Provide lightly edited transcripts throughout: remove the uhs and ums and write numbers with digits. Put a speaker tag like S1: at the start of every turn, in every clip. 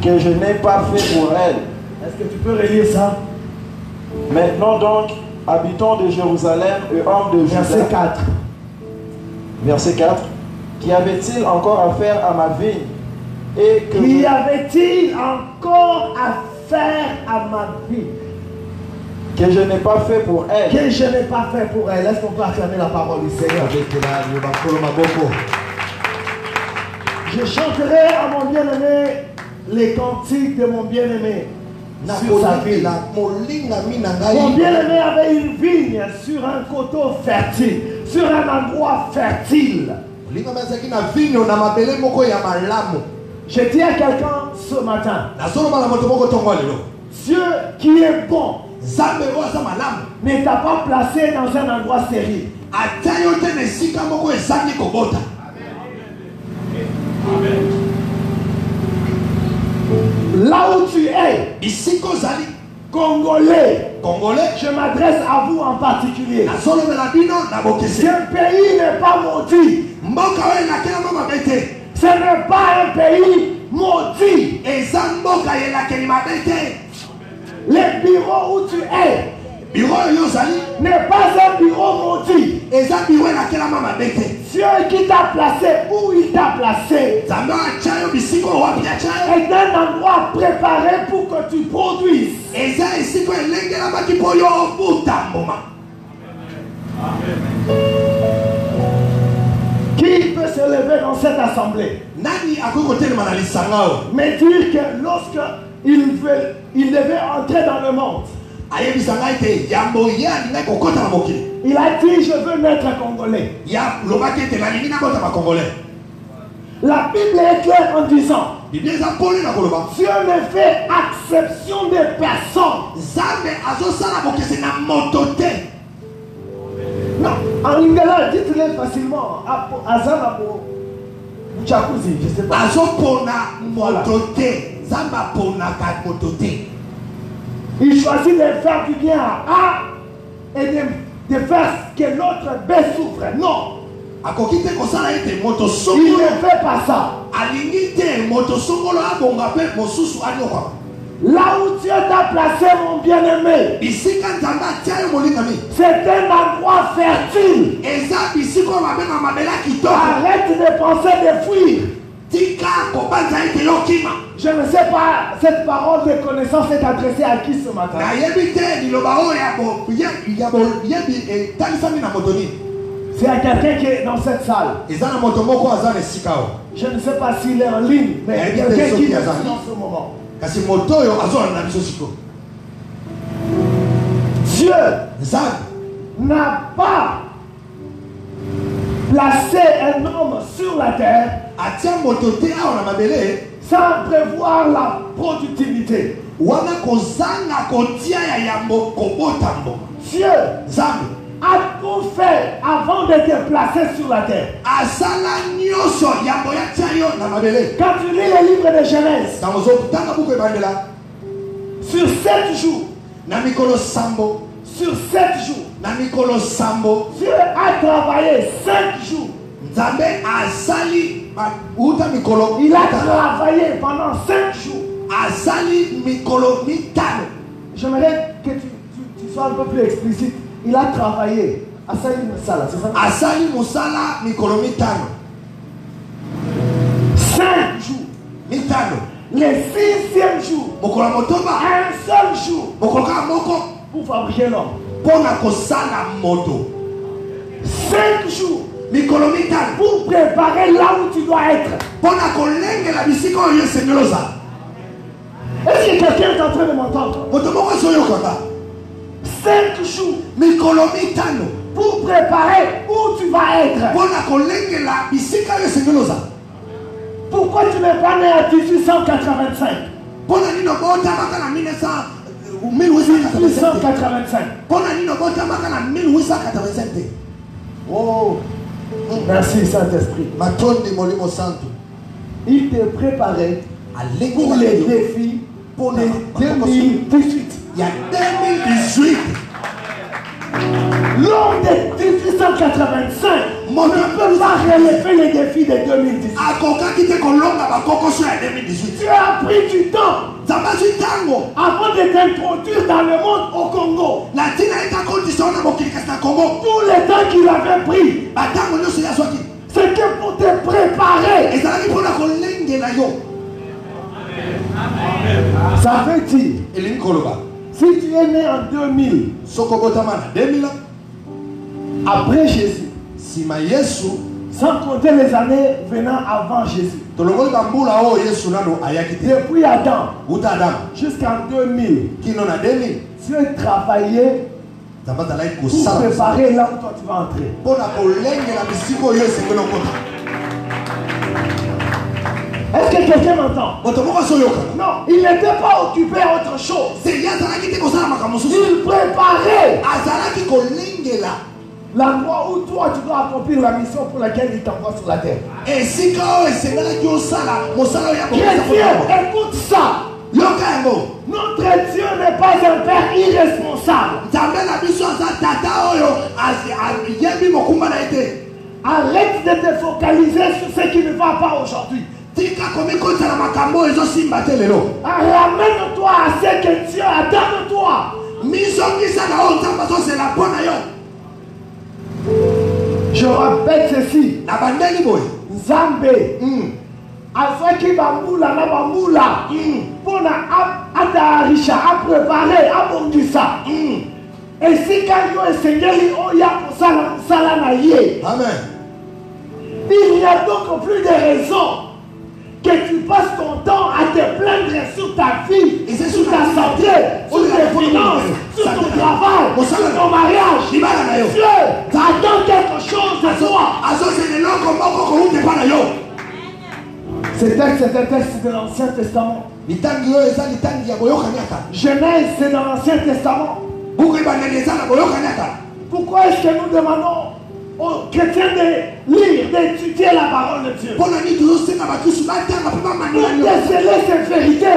S1: que je n'ai pas fait pour elle.
S2: Est-ce que tu peux relire ça?
S1: Maintenant donc, habitants de Jérusalem et hommes de Juda.
S2: Verset 4.
S1: Verset 4. Qu'y avait-il encore à faire à ma vigne et que
S2: Qu'y avait-il encore à faire à ma vie
S1: que je n'ai pas fait pour elle?
S2: que je n'ai pas fait pour elle? Est-ce qu'on peut acclamer la parole du Seigneur? Je chanterai à mon bien-aimé les cantiques de mon bien-aimé sur sa ville. Mon bien-aimé avait une vigne sur un coteau fertile, sur un endroit fertile. Je dis à quelqu'un ce matin, Dieu qui est bon ne t'a pas placé dans un endroit stérile. Là où tu es, Congolais, je m'adresse à vous en particulier. Ce pays n'est pas maudit. Ce n'est pas un pays maudit. Le bureau où tu es n'est pas un bureau maudit. Dieu qui t'a placé où il t'a placé est un endroit préparé pour que tu produises. Qui peut se lever dans cette assemblée mais dire que lorsque il devait entrer dans le monde, il a dit je veux naître congolais. La Bible est claire en disant Dieu ne fait exception des personnes. Non, en lingala, dites-le facilement. Azanapo, Jacuzzi, je sais pas. Il choisit de faire du bien à A et de faire que l'autre B souffre. Non. Il ne fait pas ça. Là où Dieu t'a placé, mon bien-aimé, c'est un endroit fertile. Arrête de penser de fuir. Je ne sais pas, cette parole de connaissance est adressée à qui ce matin? C'est à quelqu'un qui est dans cette salle. Je ne sais pas s'il est en ligne, mais quelqu'un qui est dans ce moment. Dieu n'a pas placé un homme sur la terre sans prévoir la productivité. Dieu a tout fait avant de te placer sur la terre. Quand tu lis le livre de Genèse, sur 7 jours, sur 7 jours, Dieu a travaillé 5 jours. Il a travaillé pendant 5 jours. J'aimerais que tu sois un peu plus explicite. Il a travaillé. Asali Musala, c'est ça?
S3: Asali Musala mikolo mitano.
S2: 5 jours.
S3: Mitano.
S2: Le 6e jour. Un seul jour. Pour fabriquer l'homme.
S3: Pona kosala moto.
S2: 5 jours.
S3: Mikolo mitano.
S2: Pour préparer là où tu dois être.
S3: Pona kolenge la bisiko yo senyoloza.
S2: Est-ce que quelqu'un est en train de m'entendre? 5 jours. Pour préparer où tu vas être. Pourquoi tu n'es pas né en 1885? 1885. Oh, merci Saint-Esprit. Il te préparait pour les défis pour les 2018.
S3: Il y a 2018.
S2: L'homme de 1885 ne peut pas relever les défis de 2018. Tu as pris du temps avant de t'introduire dans le monde au Congo. Tout le temps qu'il avait pris, c'était pour te préparer. Ça veut dire, si tu es né en 2000, après Jésus, sans compter les années venant avant Jésus, depuis Adam jusqu'en 2000, tu as travaillé pour préparer là où toi tu vas entrer. Est-ce que quelqu'un m'entend? Non, il n'était pas occupé à autre chose. Il préparait l'endroit où toi tu dois accomplir la mission pour laquelle il t'envoie sur la terre. Chrétien, écoute ça. Notre Dieu n'est pas un père irresponsable. Arrête de te focaliser sur ce qui ne va pas aujourd'hui. Ramène-toi à ce que Dieu attend de toi. Je répète ceci. Nzambe azwaki bambula na bambula pona atarisha apréparer abongisa esika yo esengeli oya kosala na ye.
S3: Amen.
S2: Il n'y a donc plus de raison que tu passes ton temps à te plaindre sur ta vie, sur ta santé, sur tes finances, sur ton travail, sur ton mariage. Dieu t'attend quelque chose de toi. Ce texte est un texte de l'Ancien Testament. Genèse, c'est dans l'Ancien Testament. Pourquoi est-ce que nous demandons aux chrétiens de lire, d'étudier la parole de Dieu? Pour déceler cette vérité,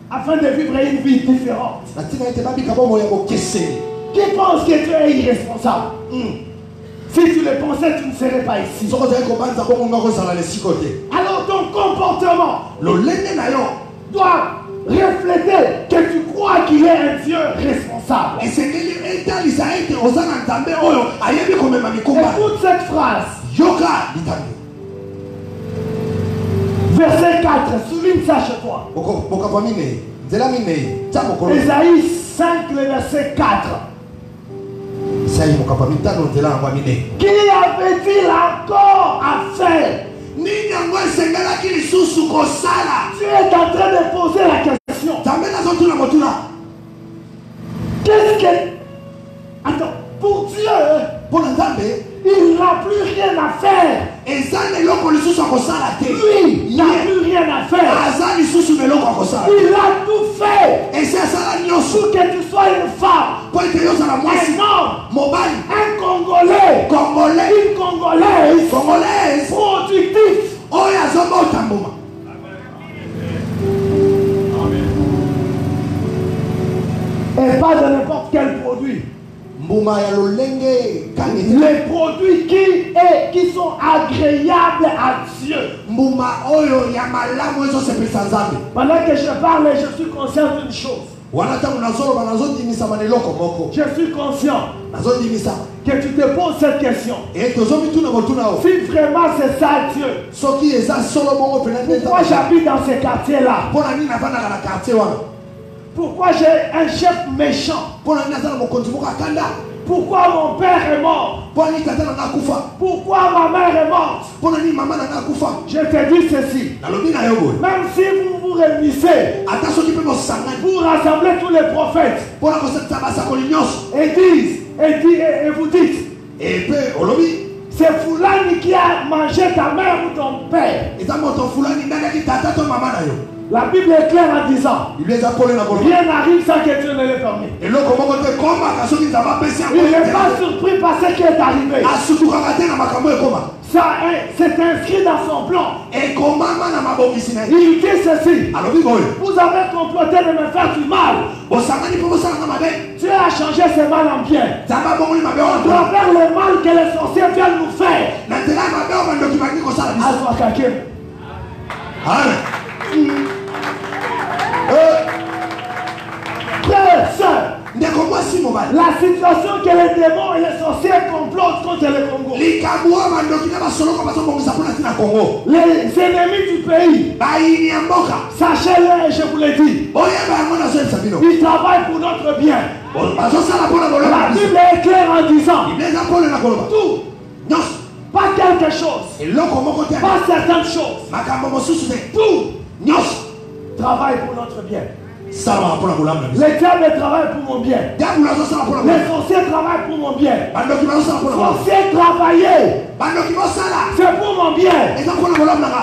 S2: afin de vivre une vie différente. Qui pense que Dieu est irresponsable? Si tu le pensais, tu ne serais pas ici. Alors ton comportement doit refléter que tu crois qu'il est un Dieu responsable. Écoute cette phrase. Verset 4, souligne ça chez toi. Ésaïe 5, le verset 4. Qui avait-il encore à faire? Tu es en train de poser la question. Qu'est-ce que... Attends, pour Dieu, il n'a plus rien à faire. Lui, il n'a plus rien à faire. Il a tout fait pour que tu sois une femme, un homme, un Congolais, une Congolaise productif. Et pas de n'importe quel produit. Les produits qui sont agréables à Dieu. Pendant que je parle, je suis conscient d'une chose. Je suis conscient que tu te poses cette question. Si vraiment c'est ça Dieu, pourquoi j'habite dans ce quartier-là? Pourquoi j'ai un chef méchant? Pourquoi mon père est mort? Pourquoi ma mère est morte? Je te dis ceci. Même si vous vous réunissez pour rassembler tous les prophètes et vous dites, c'est Foulani qui a mangé ta mère ou ton père. La Bible est claire en disant, rien n'arrive sans que Dieu ne l'ait permis. Il n'est pas surpris par ce qui est arrivé. Ça c'est inscrit dans son plan.
S3: Et comment na mabongisi na.
S2: Il dit ceci.
S3: Alors oui boy.
S2: Vous avez comploté de me faire du mal.
S3: Osangani pour ça na mabe.
S2: Dieu a changé ce mal en bien.
S3: Zamba bongoli mabe
S2: On
S3: on.
S2: doit faire le mal que les sorciers viennent nous faire.
S3: Na tela mabe on va documenter ko ça la.
S2: Alpha Kakim.
S3: Amen.
S2: Frères et sœurs, la situation que les démons et les sorciers complotent contre le Congo. Les ennemis du pays, sachez-le, je vous l'ai dit, ils travaillent pour notre bien. La Bible est claire en disant tout, pas quelque chose, pas certaines choses, tout travaille pour notre bien. Les diables travaillent pour mon bien. Les sorciers travaillent pour mon bien. Les sorciers travailler, c'est pour mon bien.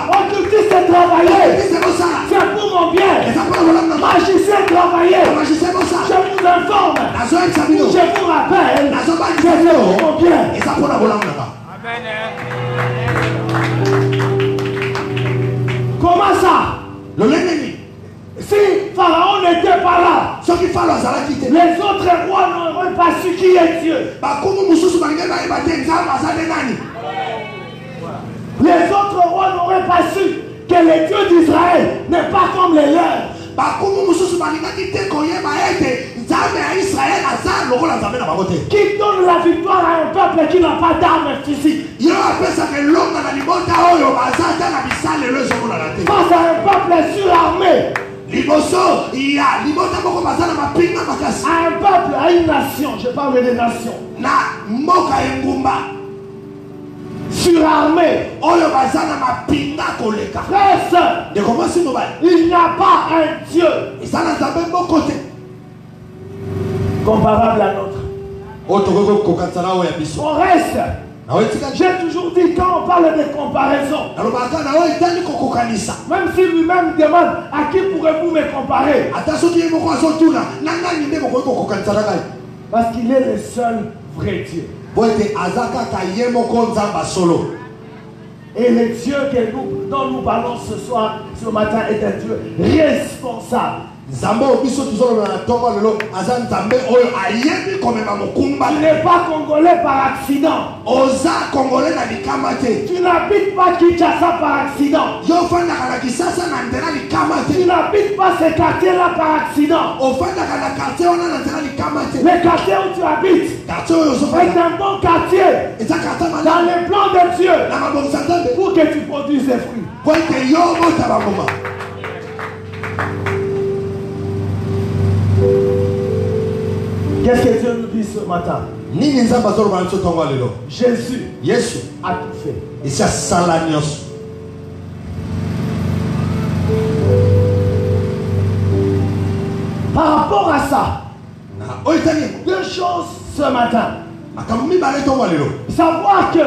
S2: Occultistes travailler, c'est pour mon bien. Magiciens travailler, je vous informe, je vous rappelle, c'est pour mon bien. Comment ça? Si Pharaon n'était pas là, les autres rois n'auraient pas su qui est Dieu. Les autres rois n'auraient pas su que le Dieu d'Israël n'est pas comme les leurs. Qui donne la victoire à un peuple qui n'a pas d'armes physiques. Face à un peuple surarmé. À un peuple, à une nation, je parle des nations. Surarmé. Frères et sœurs, il n'y a pas un Dieu comparable à notre. On reste. J'ai toujours dit, quand on parle de comparaison, même si lui-même demande à qui pourrez-vous me comparer, parce qu'il est le seul vrai Dieu. Et le Dieu dont nous parlons ce matin est un Dieu responsable. Tu n'es pas congolais par accident. Tu n'habites pas Kinshasa par accident. Tu n'habites pas ce quartier-là par accident. Le quartier où tu habites est un bon quartier dans le plan de Dieu pour que tu produises des fruits. Qu'est-ce que Dieu nous dit ce matin? Jésus a tout fait. Par rapport à ça, deux choses ce matin. Savoir que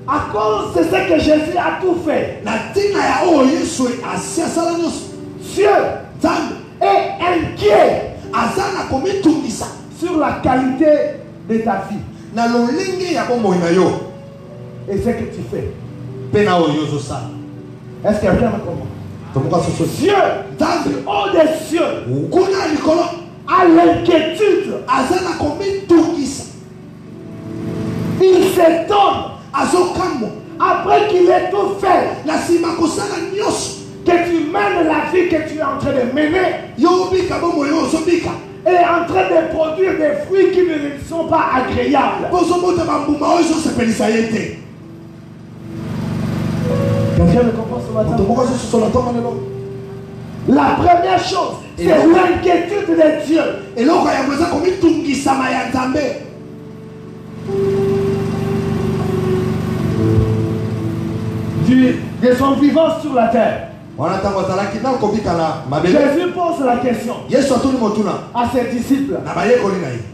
S2: à cause de ce que Jésus a tout fait, Dieu est inquiet sur la qualité de ta vie et ce que tu fais. Est-ce que quelqu'un me comprend? Dieu, dans haut des cieux, a l'inquiétude. Il s'étonne après qu'il ait tout fait, que tu mènes la vie que tu es en train de mener et en train de produire des fruits qui ne sont pas agréables. Quelqu'un me comprend ce matin? La première chose, c'est l'inquiétude de Dieu. De son vivant sur la terre. Jésus pose la question à ses disciples.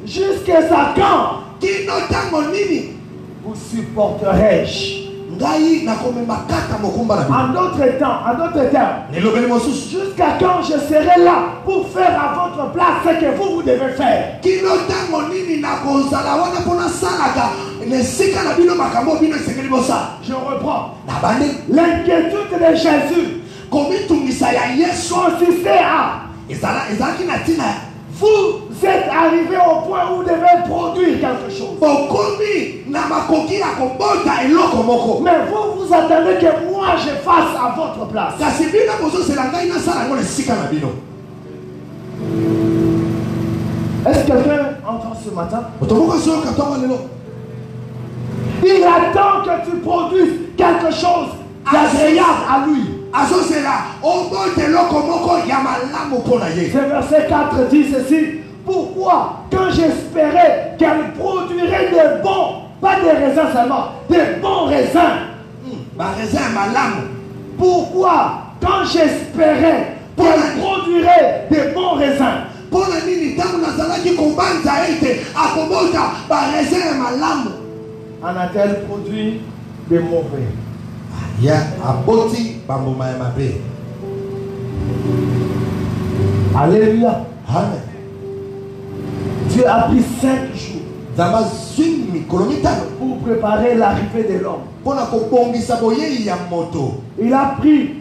S2: Jusqu'à quand vous supporterai-je? En d'autres termes, jusqu'à quand je serai là pour faire à votre place ce que vous devez faire? Je reprends. L'inquiétude de Jésus consistait à vous êtes arrivé au point où vous devez produire quelque chose. Mais vous attendez que moi je fasse à votre place. Est-ce que quelqu'un entend ce matin? Il attend que tu produises quelque chose d'agréable à lui. Ce verset 4 dit ceci. Pourquoi, quand j'espérais qu'elle produirait des bons, pas des raisins seulement, des bons raisins. Pourquoi, quand j'espérais qu'elle produirait des bons raisins, en a-t-elle produit des mauvais? Alléluia.
S3: Amen.
S2: Dieu a pris 5 jours pour préparer l'arrivée de l'homme. Il a pris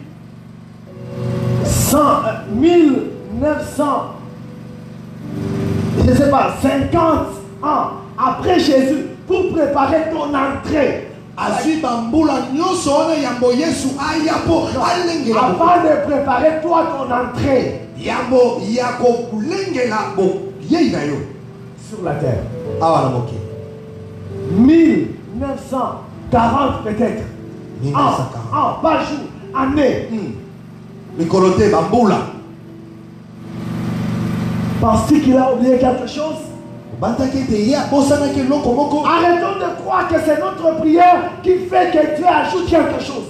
S2: 1900, je ne sais pas, 50 ans après Jésus pour préparer ton entrée. Avant de préparer toi ton entrée sur la terre. 1940 peut-être. An, pas jour, année. Penses-tu qu'il a oublié quelque chose? Arrêtons de croire que c'est notre prière qui fait que Dieu ajoute quelque chose.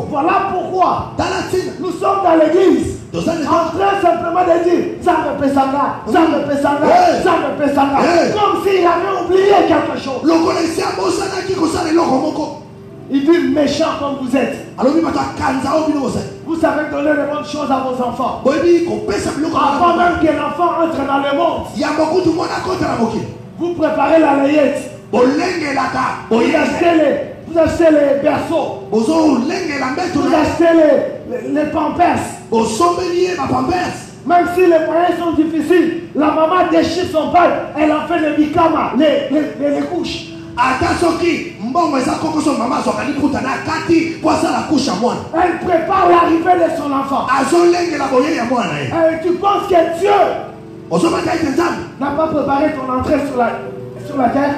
S2: Voilà pourquoi nous sommes dans l'église en train simplement de dire comme s'il avait oublié quelque chose. Il dit méchant comme vous êtes. Vous savez donner les bonnes choses à vos enfants. Avant même que l'enfant entre dans le monde, vous préparez la layette. Vous achetez les berceaux. Vous achetez les pampers. Même si les moyens sont difficiles, la maman déchire son pain, elle en fait les bikama, les couches. Elle prépare l'arrivée de son enfant. Et tu penses que Dieu n'a pas préparé ton entrée sur la terre?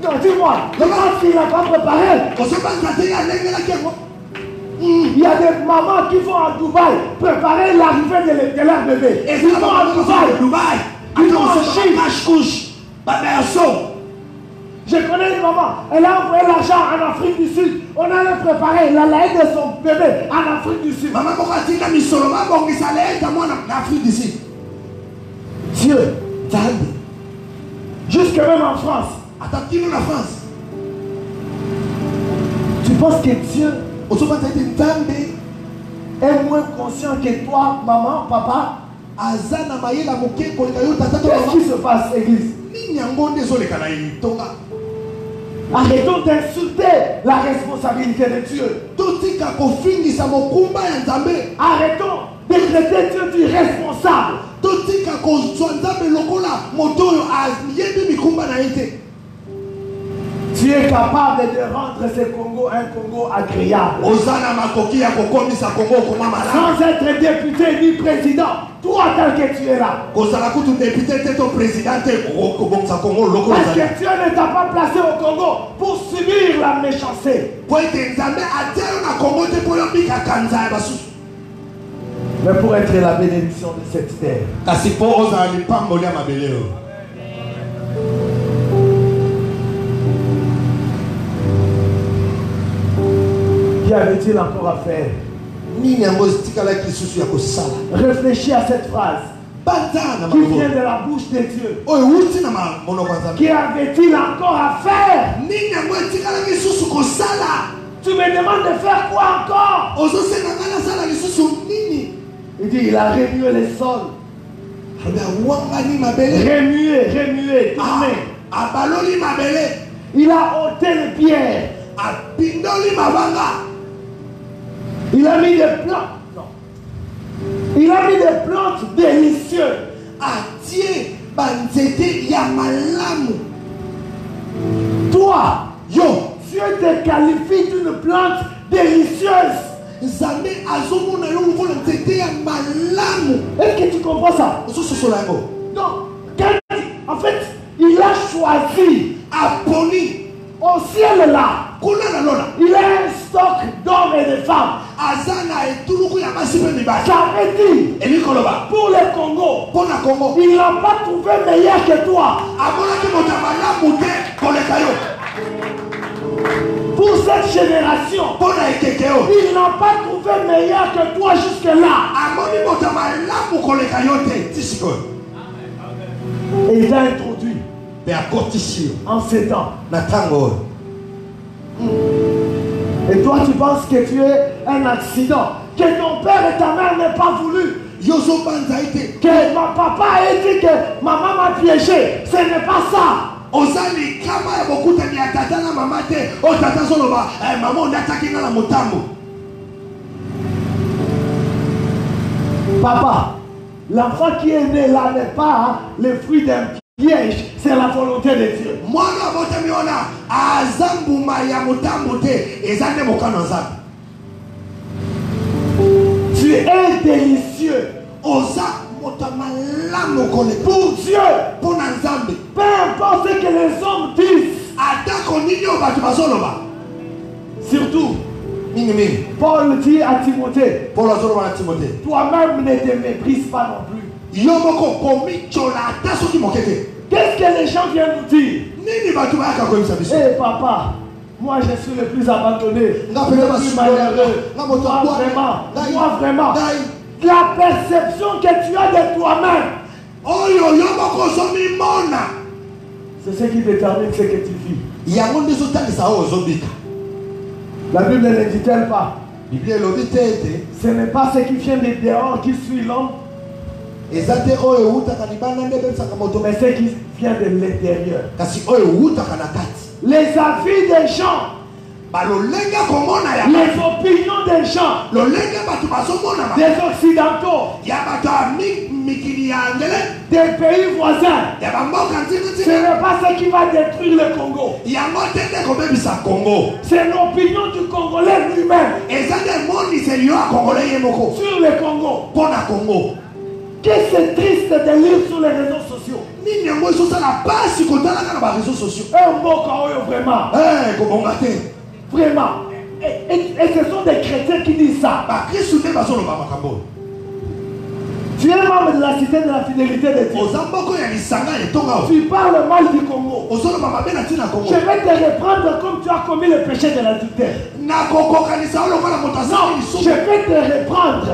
S2: Non, dis-moi, tu penses qu'il n'a pas préparé? Il y a des mamans qui vont à Dubaï préparer l'arrivée de leur bébé. Ils vont à Dubaï. Ils vont en Chine. Je connais une maman, elle a envoyé l'argent en Afrique du Sud. On allait préparer la laïque de son bébé en Afrique du Sud. Dieu, jusque même en France. Tu penses que Dieu est moins conscient que toi, maman, papa? Qu'est-ce qui se passe, église? Arrêtons d'insulter la responsabilité de Dieu. Arrêtons de traiter Dieu du responsable. Tu es capable de rendre ce Congo un Congo agréable. Sans être député ni président, toi tel que tu es là. Parce que Dieu ne t'a pas placé au Congo pour subir la méchanceté. Mais pour être la bénédiction de cette terre. Qu'y avait-il encore à faire? Réfléchis à cette phrase qui vient de la bouche de Dieu. Qu'y avait-il encore à faire? Tu me demandes de faire quoi encore? Il dit, il a remué les sols Remuer, remuer, tourner. Il a ôté les pierres. Il a mis des plantes. Non. Il a mis des plantes délicieuses. Toi, yo, Dieu te qualifie d'une plante délicieuse. Est-ce que tu comprends ça? Donc, en fait, il a choisi au ciel là. Il a un stock d'hommes et de femmes. Ça veut dire, pour le Congo, il n'a pas trouvé meilleur que toi. Pour cette génération, il n'a pas trouvé meilleur que toi jusque-là. Et il t'a introduit en ces temps. Et toi, tu penses que tu es un accident, que ton père et ta mère n'aient pas voulu, que ma papa ait dit que maman m'a piégé. Ce n'est pas ça. Papa, l'enfant qui est né là n'est pas le fruit d'un piège, c'est la volonté de Dieu. Tu es délicieux pour Dieu. Peu importe ce que les hommes disent. Surtout, Paul dit à Timothée, toi-même ne te méprises pas non plus. Qu'est-ce que les gens viennent nous dire? Eh papa, moi je suis le plus abandonné, le plus malheureux. Moi vraiment, la perception que tu as de toi-même, c'est ce qui détermine ce que tu vis. La Bible ne dit-elle pas? Ce n'est pas ce qui vient de dehors qui suit l'homme, mais ce qui vient de l'intérieur. Les avis des gens, les opinions des gens, des occidentaux, des pays voisins, ce n'est pas ce qui va détruire le Congo. C'est l'opinion du Congolais lui-même sur le Congo. Que c'est triste de lire sur les réseaux sociaux. Vraiment. Vraiment. Et ce sont des chrétiens qui disent ça. Tu es membre de la cité de la fidélité de Dieu. Tu parles mal du Congo. Je vais te reprendre comme tu as commis le péché de l'adultère. Non, je vais te reprendre.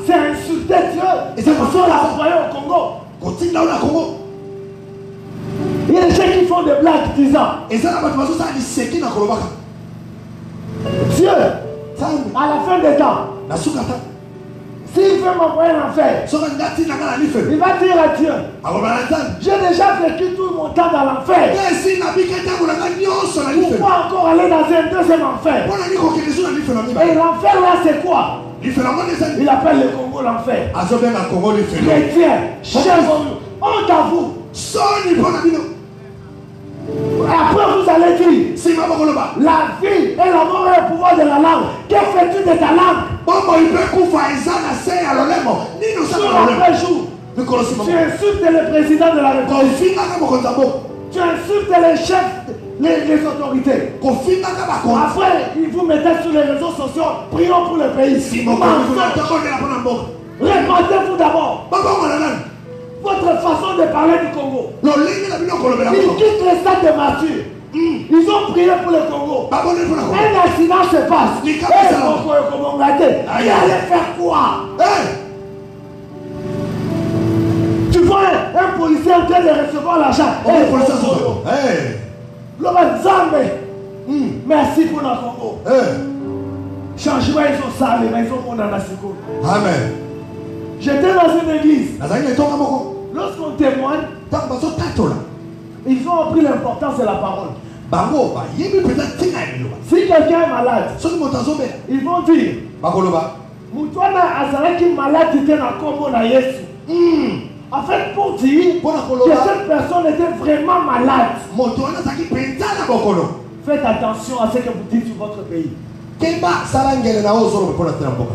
S2: C'est insulter Dieu. Et c'est pour ça qu'on l'a envoyé au Congo. Il y a des gens qui font des blagues disant Dieu, à la fin des temps, s'il veut m'envoyer en enfer, il va dire à Dieu, j'ai déjà vécu tout mon temps dans l'enfer. Pourquoi encore aller dans un deuxième enfer? Et l'enfer là c'est quoi? Il appelle le Congo l'enfer. Chrétien, chers honte à vous. Après vous allez dire, la vie et la mort est le pouvoir de la langue. Que fais-tu de ta langue? Sur après jour, tu insultes le président de la République. Tu insultes les chefs, les autorités. Après, ils vous mettent sur les réseaux sociaux. Prions pour le pays. Répondez-vous d'abord. Votre façon de parler du Congo. Ils quittent les stades de martyrs. Ils ont prié pour le Congo. Un accident se passe. Et il allait faire quoi? Tu vois un policier en train de recevoir l'argent. Merci pour le Congo. changement, ils ont ça, les maisons, on en a secours.
S3: Amen.
S2: J'étais dans une église.
S3: Nazali etonga moko.
S2: Lorsqu'on témoigne,
S3: Tant bazo tatola.
S2: ils ont appris l'importance de la parole.
S3: Bango ba yebi peut-être tinga eloba.
S2: Si quelqu'un est malade,
S3: Soki moto azobela.
S2: ils vont dire,
S3: Bakoloba.
S2: Moutouana Azalaki malade était dans Kombo na Yesu. En fait, pour dire que cette personne était vraiment malade,
S3: Moto wana zaki penza na bokolo.
S2: faites attention à ce que vous dites sur votre pays.
S3: Kemba sala ngele na ozoro pona tena mboka.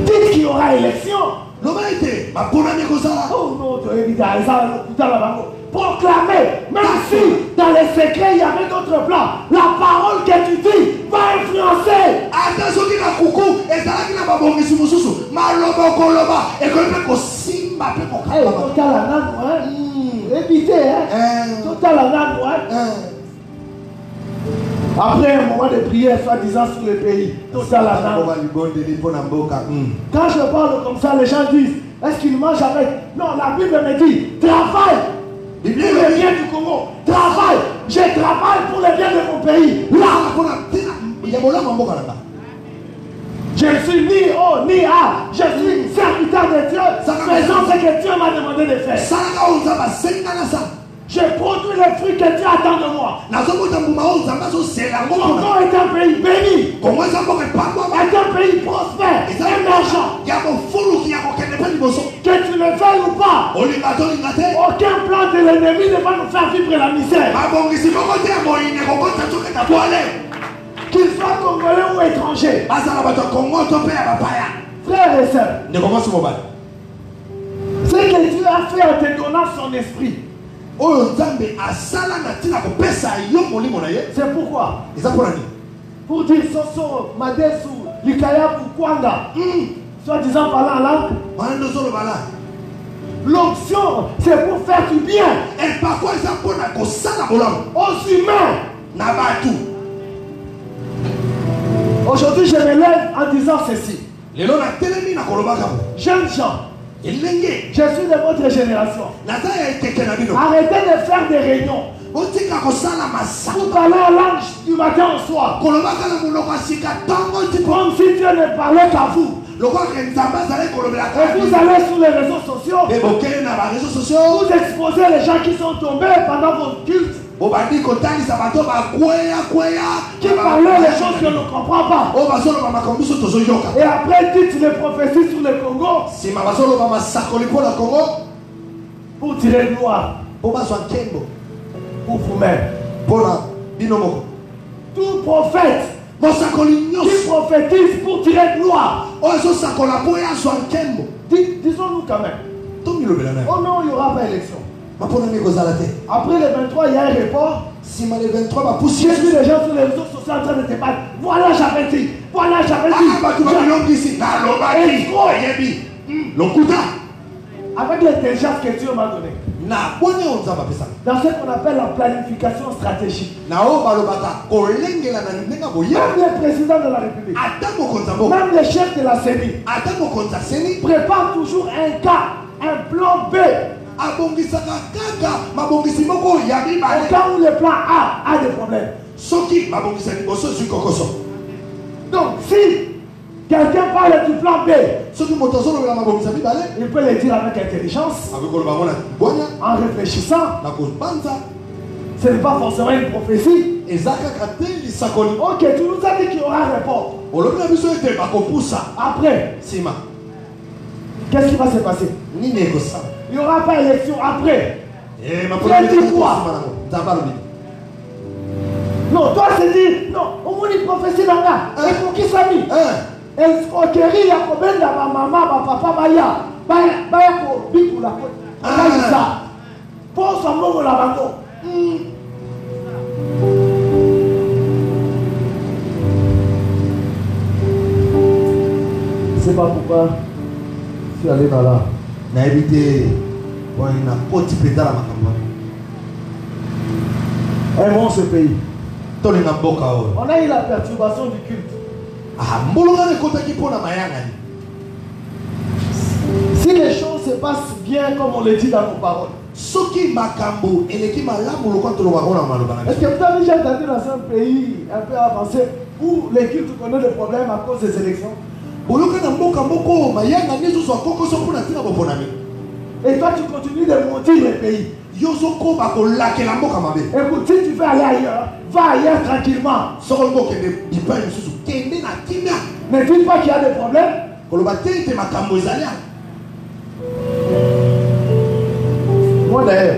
S2: Dites qu'il y aura élection.
S3: Loba ete ba pona meko sala.
S2: Oh non, tu es évident, proclamer, même si dans les secrets il y avait d'autres plans, la parole que tu dis va influencer.
S3: Ata soki na kuku ezalaki na babongisi mosusu maloba okoloba ekoyepe kosimba mpe
S2: Hey,
S3: kokaba.
S2: total à nano, hein? Évitez, hein? Total à nano, hein? Après un moment de prière, soi-disant sur le pays, total à nano. Quand je parle comme ça, les gens disent, est-ce qu'ils mangent avec? Non, la Bible me dit, travaille pour le bien du Congo. Travaille. Je travaille pour le bien de mon pays. Là, je suis ni haut ni A. Je suis serviteur de Dieu. Faisons ce que Dieu m'a demandé de faire. Je produis les fruits que Dieu attend de moi. Congo est un pays béni. Est un pays prospère, émergent. Que tu le veuilles ou pas, aucun plan de l'ennemi ne va nous faire vivre la misère. Qu'il soit congolais ou étranger. Frères et sœurs, ce que Dieu a fait en te donnant son esprit, c'est pourquoi. Pour dire Soso, Madesu, Likaya, Kwanga, soit disant parlant en langue. L'option, c'est pour faire du bien aux humains. Aujourd'hui, je me lève en disant ceci. Jeunes gens, je suis de votre génération. Arrêtez de faire des réunions. Vous parlez en langue du matin au soir. Comme si Dieu ne parlait qu'à vous. Et vous allez sur les réseaux sociaux. Vous exposez les gens qui sont tombés pendant vos cultes. Qui parlaient les choses que l'on ne comprend pas. Et après, dites les prophéties sur le Congo. Pour tirer gloire. Pour vous-même. Tout prophète qui prophétise pour tirer gloire. Disons-nous quand même. Oh non, il n'y aura pas élection. Après le 23, il y a un report. J'ai vu les gens sur les réseaux sociaux en train de débattre. Voilà, j'avais dit. Voilà, j'avais dit. Avec l'intelligence que Dieu m'a donnée. Dans ce qu'on appelle la planification stratégique. Même les présidents de la République, même les chefs de la CENI préparent toujours un cas, un plan B. Au cas où le plan A a des problèmes. Donc si quelqu'un parle du plan B, il peut le dire avec intelligence, en réfléchissant. Ce n'est pas forcément une prophétie. Ok, tu nous as dit qu'il y aura un report. Après, qu'est-ce qui va se passer? Il n'y aura pas élection après. Tu as dit quoi? Non, toi c'est dit, non, au moins une prophétie dans là. Et pour qui ça dit? Escroquerie, ya kobenda ba maman, ba papa, baya ko biku la ko. Ça. Pour son nom la bango. C'est pas pourquoi je suis allé dans là.
S3: Na évité bon na poti pédala makamba.
S2: Aimons ce pays.
S3: On
S2: a eu la perturbation du culte. Si les choses se passent bien comme on le dit dans nos paroles. Est-ce que vous avez déjà entendu dans un pays un peu avancé, Où les cultes connaissent des problèmes à cause des élections. Et toi, tu continues de monter les pays. Écoute, si tu veux aller ailleurs, va ailleurs tranquillement. Ne dis pas qu'il y a des problèmes. Moi d'ailleurs,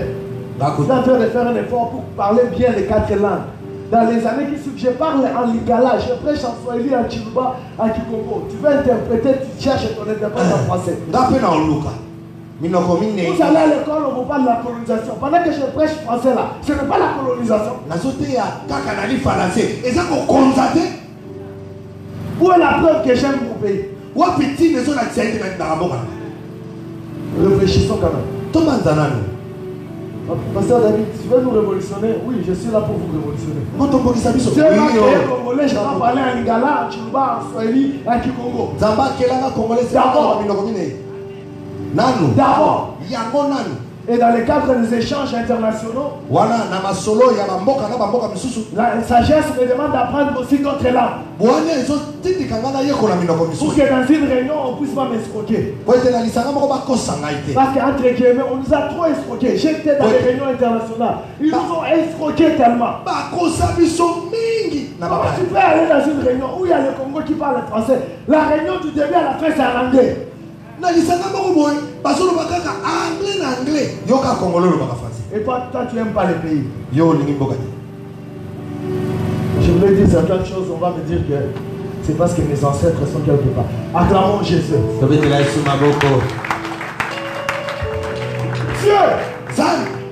S2: je suis en train de faire un effort pour parler bien les 4 langues. Dans les années qui suivent, je parle en lingala, je prêche en swahili, en chiluba, en kikongo. Tu veux interpréter, tu cherches ton interprète en français. Vous allez à l'école, on vous parle de la colonisation. Pendant que je prêche français là, ce n'est pas la colonisation. Où est la preuve que j'aime mon pays? Réfléchissons quand même. Pasteur David, tu veux nous révolutionner? Oui, je suis là pour vous révolutionner. Si on a créé Congolais, je vais parler en lingala, en chiluba, en swahili, en kikongo. D'abord. Et dans le cadre des échanges internationaux, la sagesse me demande d'apprendre aussi d'autres langues. Pour que dans une réunion, on ne puisse pas m'escroquer. Parce qu'entre guillemets, on nous a trop escroqués. J'étais dans les réunions internationales. Ils nous ont escroqués tellement. Comment tu peux aller dans une réunion où il y a le Congo qui parle français? La réunion du début à la fin, c'est en anglais. Et toi, tu n'aimes pas les pays. Je voulais dire certaines choses, on va me dire que c'est parce que mes ancêtres sont quelque part. Acclamons Jésus. Dieu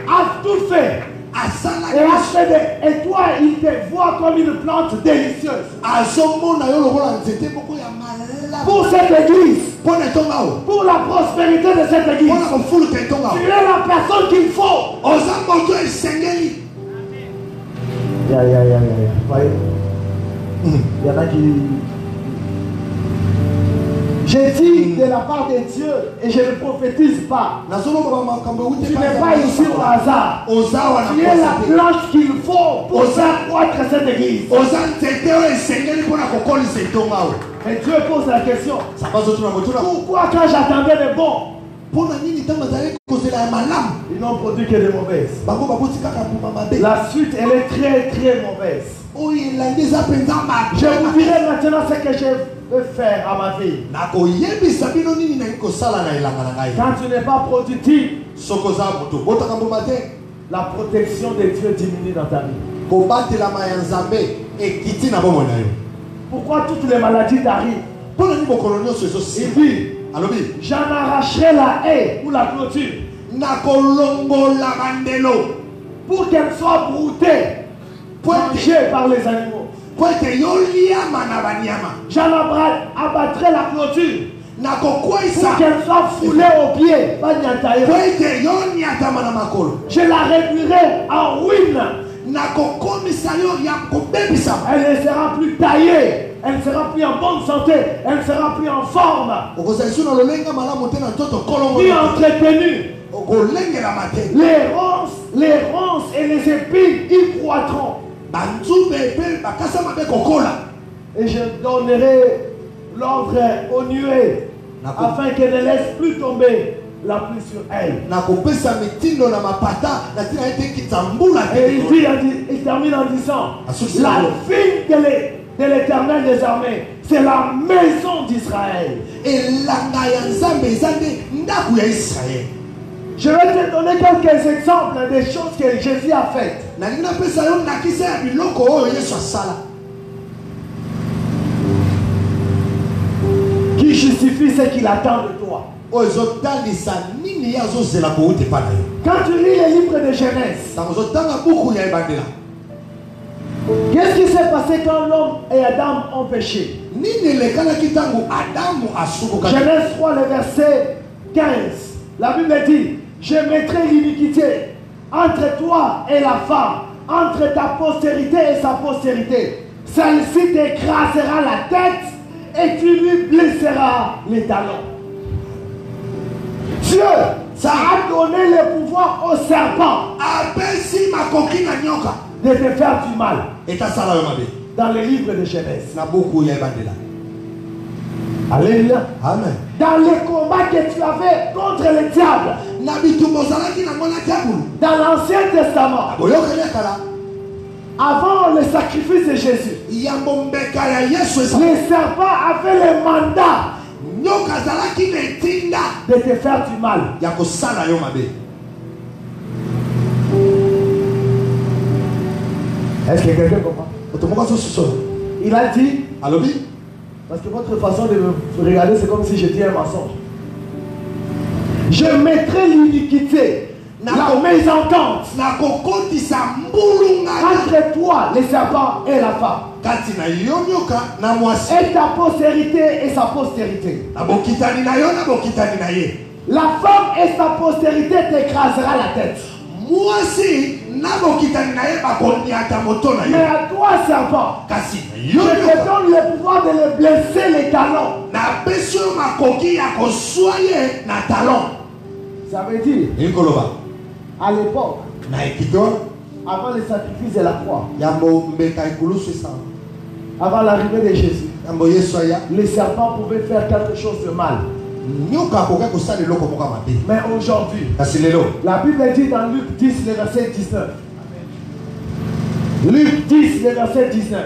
S2: a tout fait. Et toi, il te voit comme une plante délicieuse. Pour cette église, pour la prospérité de cette église, tu es la personne qu'il faut. Voyez, il y en a qui... J'ai dit de la part de Dieu et je ne prophétise pas. Tu n'es pas ici au hasard. Tu es la plante qu'il faut pour faire croître cette église. Et Dieu pose la question. Pourquoi quand j'attendais des bons, ils n'ont produit que des mauvaises? La suite, elle est très très mauvaise. Je vous dirai maintenant ce que je veux faire à ma vie. Quand tu n'es pas productif, la protection de Dieu diminue dans ta vie. Pourquoi toutes les maladies t'arrivent? Il dit, j'en arracherai la haie ou la clôture pour qu'elle soit broutée, mangée par les animaux. J'en abattrai la clôture pour qu'elle soit foulée aux pieds. Je la réduirai en ruine. Elle ne sera plus taillée, elle ne sera plus en bonne santé, elle ne sera plus en forme, plus entretenue. Les ronces et les épines y croîtront. Et je donnerai l'ordre aux nuées afin qu'elle ne laisse plus tomber la pluie sur elle. Et il termine en disant, la ville de l'Éternel des armées, c'est la maison d'Israël. Je vais te donner quelques exemples des choses que Jésus a faites. Qui justifie ce qu'il attend de toi. Quand tu lis les livres de Genèse, qu'est-ce qui s'est passé quand l'homme et Adam ont péché? Genèse 3, le verset 15. La Bible dit, je mettrai l'iniquité entre toi et la femme, entre ta postérité et sa postérité. Celle-ci t'écrasera la tête et tu lui blesseras les talons. Dieu, ça a donné le pouvoir au serpent de te faire du mal. dans le livre de Genèse.
S3: Na beaucoup ya bandela.
S2: Alléluia.
S3: Amen.
S2: Dans les combats que tu avais contre le diable,
S3: Na bitumbo zalaki na mona diabulu.
S2: dans l'Ancien Testament,
S3: Boyokele kala.
S2: avant le sacrifice de Jésus,
S3: Yambo mbeka ya Yesu esa.
S2: les serpents avaient le mandat
S3: Nyoka zalaki na etinda.
S2: de te faire du mal.
S3: Ya kosala yo mabe.
S2: Est-ce que quelqu'un comprend?
S3: Otomoko so so.
S2: Il a dit,
S3: Alobi?
S2: parce que votre façon de me regarder, c'est comme si j'étais un mensonge. Je mettrai l'iniquité, la mésentente
S3: Na kokotisa mbulunga
S2: entre toi, les serpents et la femme,
S3: kati na yo nyoka na mwasi.
S2: et ta postérité et sa postérité.
S3: Na bokitani na yo na bokitani na ye.
S2: La femme et sa postérité t'écrasera la tête.
S3: Mwasi na bokitani na ye bakoniata moto na
S2: Mais
S3: yo.
S2: à toi, serpent,
S3: Kasi
S2: je
S3: yo
S2: te
S3: nyoka
S2: donne le pouvoir de le blesser les talons.
S3: na pesi yo makoki ya kozwa ye na talon.
S2: Ça veut dire,
S3: Ekoloba
S2: à l'époque,
S3: na ekito
S2: avant le sacrifice de la croix,
S3: yambo mbeka ekulusu esa.
S2: avant l'arrivée de Jésus,
S3: Yambo Yesu aya
S2: les serpents pouvaient faire quelque chose de mal.
S3: nyoka akoki kosala eloko moko ya mabe.
S2: Mais aujourd'hui,
S3: Kasi lelo
S2: la Bible dit dans Luc 10, le verset 19. Luc 10, le verset 19.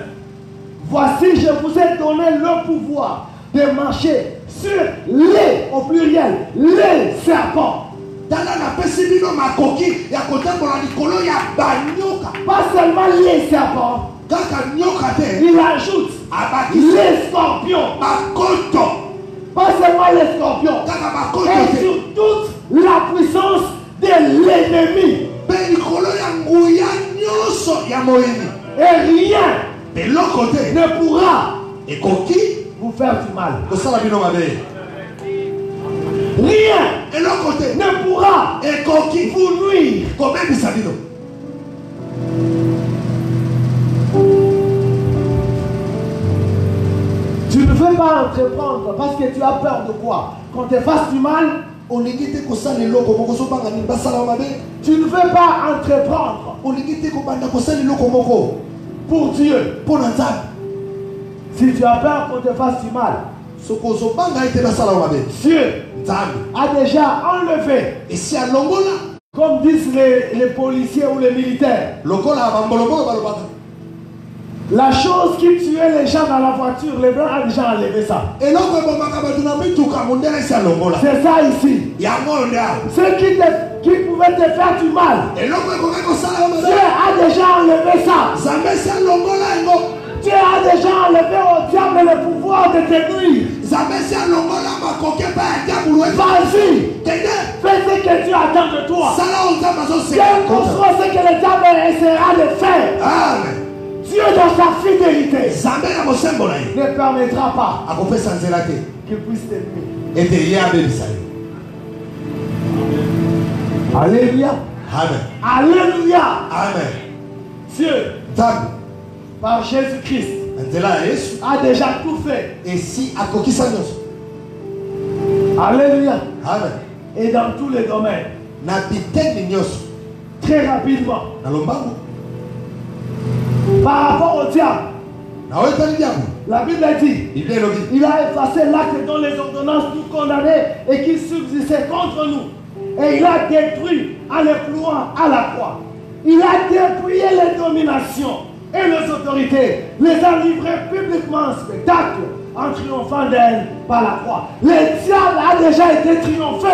S2: Voici, je vous ai donné le pouvoir de marcher sur les, au pluriel, les serpents.
S3: tala napesi bino makoki ya kotambola likolo ya banyoka.
S2: Pas seulement les serpents,
S3: Kaka nyoka te
S2: il ajoute
S3: abakisi
S2: les scorpions.
S3: bakoto.
S2: Pas seulement les scorpions,
S3: Kaka bakoto
S2: et
S3: te
S2: sur toute la puissance de l'ennemi.
S3: mpe likolo ya nguya nyonso ya moyini.
S2: Et rien
S3: eloko te
S2: ne pourra
S3: ekoki
S2: vous faire du mal.
S3: kosala bino mabe.
S2: Rien
S3: eloko te
S2: ne pourra
S3: ekoki
S2: vous nuire.
S3: kobebisa bino.
S2: Tu ne veux pas entreprendre parce que tu as peur de quoi? Qu'on te fasse du mal.
S3: olingi te kosala eloko moko ozobanga nini basala mabe.
S2: Tu ne veux pas entreprendre
S3: olingi te kobanda kosala eloko moko
S2: pour Dieu.
S3: mpo na nzambe.
S2: Si tu as peur qu'on te fasse du mal,
S3: soki ozobanga ete basala mabe
S2: Dieu
S3: nzambe
S2: a déjà enlevé,
S3: esi alongola
S2: comme disent les policiers ou les militaires,
S3: lokola bambolobolo balobaka.
S2: la chose qui tuait les gens dans la voiture, les blancs a déjà enlevé ça.
S3: eloko ebomaka bato na mituka mondele esi alongola.
S2: C'est ça ici.
S3: yango oyo nde awa
S2: Ceux qui pouvaient te faire du mal,
S3: eloko ekoki kosala yo
S2: Dieu
S3: mabe
S2: a déjà enlevé ça.
S3: nzambe esi alongola yango.
S2: Dieu a déjà enlevé au diable le pouvoir de te nuire.
S3: nzambe esi alongola makoki epai ya diabulu ete
S2: Vas-y,
S3: kende
S2: fais ce que Dieu attend de toi.
S3: sala oyo nzambe
S2: Dieu
S3: azosela.
S2: construit ce que le diable essaiera de faire.
S3: amen.
S2: Dieu, dans sa fidélité,
S3: nzambe na bosembo na ye
S2: ne permettra pas
S3: akopesa nzela te
S2: qu'il puisse te nuire.
S3: ete ye abebisa ye.
S2: Alléluia.
S3: amen.
S2: Alléluia.
S3: amen.
S2: Dieu,
S3: nzambe
S2: par Jésus-Christ,
S3: na nzela ya yesu
S2: a déjà tout fait.
S3: esi akokisa nyonso.
S2: Alléluia.
S3: amen.
S2: Et dans tous les domaines,
S3: na biteni nyonso
S2: très rapidement,
S3: na lombango
S2: par rapport au diable,
S3: na oyo etali diabulu.
S2: la Bible dit,
S3: biblia elobi
S2: il a effacé l'acte dont les ordonnances nous condamnaient et qui subsistait contre nous. Et il a détruit en les clouant à la croix. Il a dépouillé les dominations et les autorités, les a livrées publiquement en spectacle en triomphant d'elles par la croix. Le diable a déjà été triomphé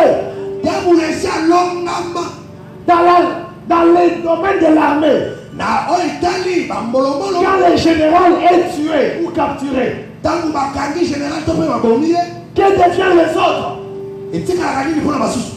S3: diabulu esi alongama
S2: dans les domaines de l'armée.
S3: na oyo etali bambolobolo.
S2: Quand le général est tué ou capturé,
S3: ntango bakangi général to mpe babomi ye
S2: que deviennent les autres?
S3: etikalaka nini mpona basusu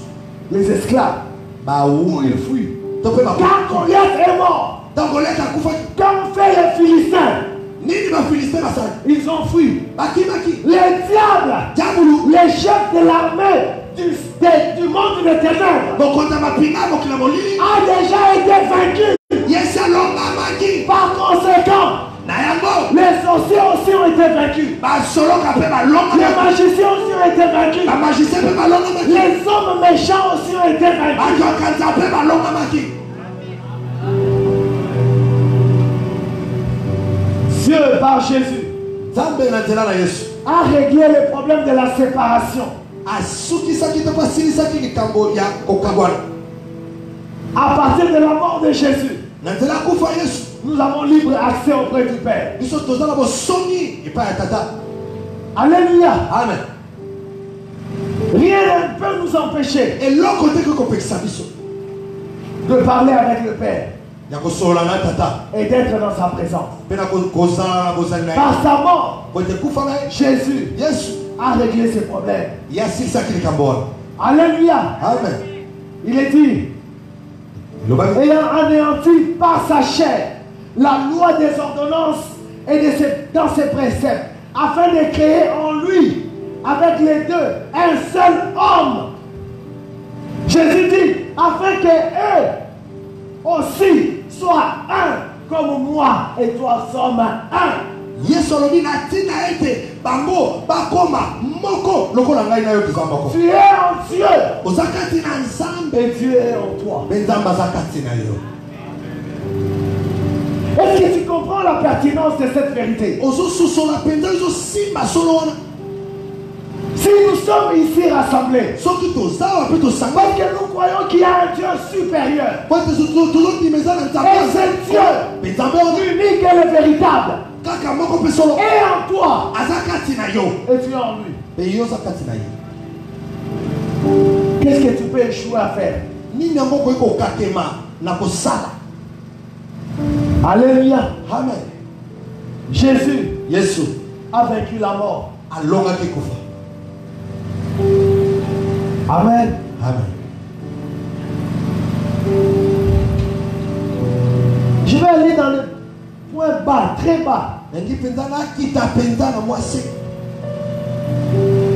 S2: Les esclaves.
S3: bawumbu
S2: Ils fuient.
S3: to mpe babomi.
S2: Quand Goliath est mort,
S3: ntango Goliath akufaki
S2: qu'ont fait les Philistins?
S3: nini bafilistin basali
S2: Ils ont fui.
S3: bakimaki.
S2: Les diables,
S3: diabulu
S2: les chefs de l'armée du monde des ténèbres,
S3: bokonza mapinga mokila molili
S2: a déjà été vaincu.
S3: yesi alongamaki.
S2: Par conséquent,
S3: na yango
S2: les sorciers aussi ont été vaincus.
S3: basoloka mpe
S2: Les
S3: balongamaki.
S2: magiciens aussi ont été vaincus.
S3: bamagicien mpe balongamaki.
S2: Les hommes méchants aussi ont été vaincus.
S3: bato ya kanza mpe balongamaki.
S2: Dieu par Jésus,
S3: Nzambe na nzela na Yesu.
S2: a réglé le problème de la séparation.
S3: Asukisaki to basilisaki likambo ya kokabwana.
S2: À partir de la mort de Jésus,
S3: Na nzela kufa Yesu.
S2: nous avons libre accès auprès du Père.
S3: Biso tozala bosongi epai ya tata.
S2: Alléluia.
S3: Amen.
S2: Rien ne peut nous empêcher
S3: Eloko te ko kopekisa biso.
S2: de parler avec le Père
S3: Ya kosola na tata.
S2: et d'être dans sa présence.
S3: Pena kozala bozali na ye.
S2: Par sa mort,
S3: Kote kufa na ye.
S2: Jésus
S3: Yesu.
S2: a réglé ses problèmes.
S3: Ya silisaki likambo wana.
S2: Alléluia.
S3: Amen.
S2: Il est dit,
S3: Lobaki.
S2: ayant anéanti par sa chair la loi des ordonnances et dans ses préceptes, afin de créer en lui, avec les deux, un seul homme. Jésus dit, afin que eux aussi soient un, comme moi et toi sommes un.
S3: Yesu alobi na tina ete bango bakoma moko lokola ngai na yo tozala moko.
S2: Tu es en Dieu
S3: Oza kati na Nzambe.
S2: et Dieu est en toi.
S3: Mpe Nzambe aza kati na yo.
S2: Est-ce que tu comprends la pertinence de cette vérité?
S3: Ozososola mpenza ozosimba solo wana.
S2: Si nous sommes ici rassemblés,
S3: Soki tozawa mpe tosanga.
S2: parce que nous croyons qu'il y a un Dieu supérieur,
S3: Po ete tozondima eza na
S2: et
S3: Nzambe.
S2: ce Dieu
S3: Mpe Nzambe wana
S2: unique et le véritable
S3: kaka moko mpe solo
S2: est en toi
S3: aza kati na yo.
S2: et tu es en lui.
S3: Mpe yo oza kati na ye.
S2: Qu'est-ce que tu peux échouer à faire?
S3: Nini yango okoki kokatema na kosala.
S2: Alléluia.
S3: Amen.
S2: Jésus
S3: Yesu
S2: a vaincu la mort.
S3: alongaki kufa.
S2: Amen.
S3: Amen.
S2: Je vais aller dans le point bas, très bas.
S3: Nangi mpenza nakita mpenza na mwasi.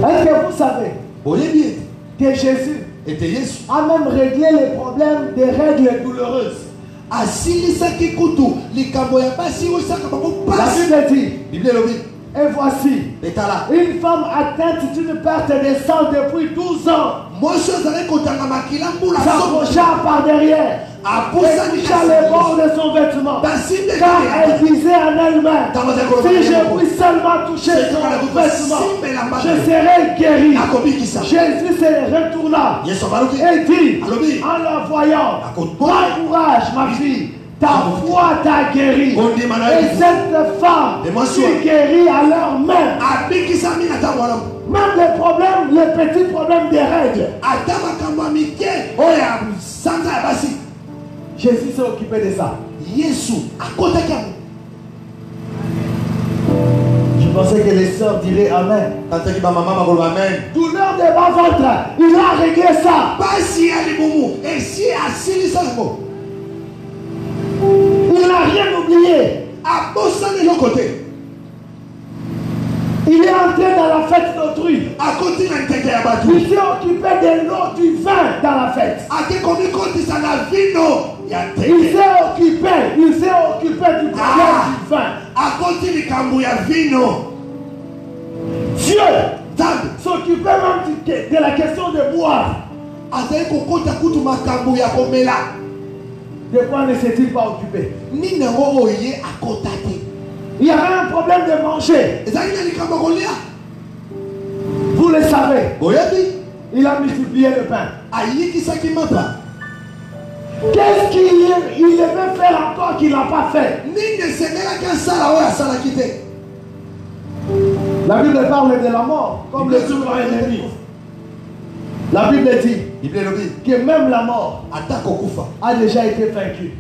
S2: Est-ce que vous savez
S3: Boyebi ete
S2: que Jésus
S3: ete Yesu
S2: a même réglé les problèmes des règles douloureuses?
S3: asilisaki kutu likambo ya basi oyo esaka bango
S2: La
S3: pasi.
S2: Bible dit,
S3: Biblia elobi
S2: et voici,
S3: etala
S2: une femme atteinte d'une perte de sang depuis 12 ans
S3: mwasi oyo azali kotanga makila mbula soki
S2: s'approcha par derrière et
S3: abosani
S2: toucha les bords de son vêtement. Car elle disait en elle-même, si je puis seulement toucher son vêtement, je serai guéri.
S3: akobikisa.
S2: Jésus se retourna
S3: Yesu abaluki
S2: et dit,
S3: alobi
S2: en la voyant,
S3: Akot-
S2: prends courage ma fille, ta foi t'a guéri.
S3: Ondima na
S2: Et
S3: yo.
S2: cette femme
S3: Et moi,
S2: fut guérie à leur main.
S3: abikisami na ntango wana.
S2: Même les problèmes, les petits problèmes des règles,
S3: ata makambo ya mike oyo ya sanza ya basi
S2: Jésus s'est occupé de ça.
S3: Yesu akotaki yango.
S2: Je pensais que les sœurs diraient Amen.
S3: Tantaki bamama bakoloba amen.
S2: Douleur de bas-ventre, il a réglé ça.
S3: Basi ya libumu esi asilisa yango.
S2: Il n'a rien oublié.
S3: Abosani eloko te.
S2: Il est entré dans la fête d'autrui.
S3: Akoti na nteke ya bato.
S2: Il s'est occupé de l'eau, du vin dans la fête.
S3: Akekomi kotisa na vino ya
S2: Il
S3: nteke.
S2: s'est occupé du problème du vin.
S3: Akoti likambo ya vino.
S2: Dieu
S3: Nzambe
S2: s'occupait même de la question de boire.
S3: azali kokota kutu makambo ya komela.
S2: De quoi ne s'est-il pas occupé?
S3: Nini yango oyo ye akota te.
S2: Il y avait un problème de manger.
S3: Ezali na likambo ya kolia.
S2: Vous le savez.
S3: Oyebi
S2: Il a multiplié le pain.
S3: ayikisaki mapa.
S2: Qu'est-ce qu'il devait faire encore qu'il n'a pas fait?
S3: Nini esengelaki asala oyo asalaki te.
S2: La Bible parle de la mort comme le plus grand ennemi. La Bible dit
S3: Biblia elobi
S2: que même la mort
S3: ata kokufa
S2: a déjà été vaincue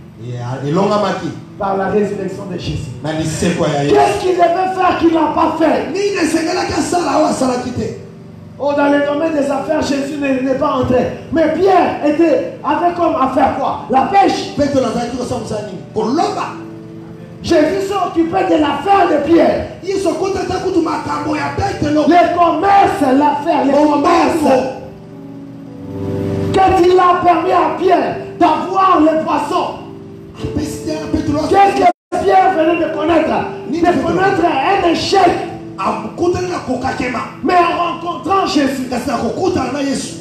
S3: elongamaki
S2: par la résurrection de Jésus.
S3: na lisekwa ya Yesu.
S2: Qu'est-ce qu'il devait faire qu'il n'a pas fait?
S3: Nini esengelaki asala oyo asalaki te.
S2: Oh, dans le domaine des affaires, Jésus n'est pas entré. Mais Pierre avait comme affaire quoi? La pêche.
S3: Petro nazalaki kosala mosala nini koloba.
S2: Jésus s'est occupé de l'affaire de Pierre.
S3: Yesu akotata kutu makambo ya Petro.
S2: Les commerces, l'affaire, les commerces. Quand il a permis à Pierre d'avoir les poissons,
S3: apesi te ya Petro.
S2: qu'est-ce que Pierre venait de connaître? De connaître un échec.
S3: akutani na kokakema
S2: Mais en rencontrant Jésus,
S3: kasi na kokutana na Yesu.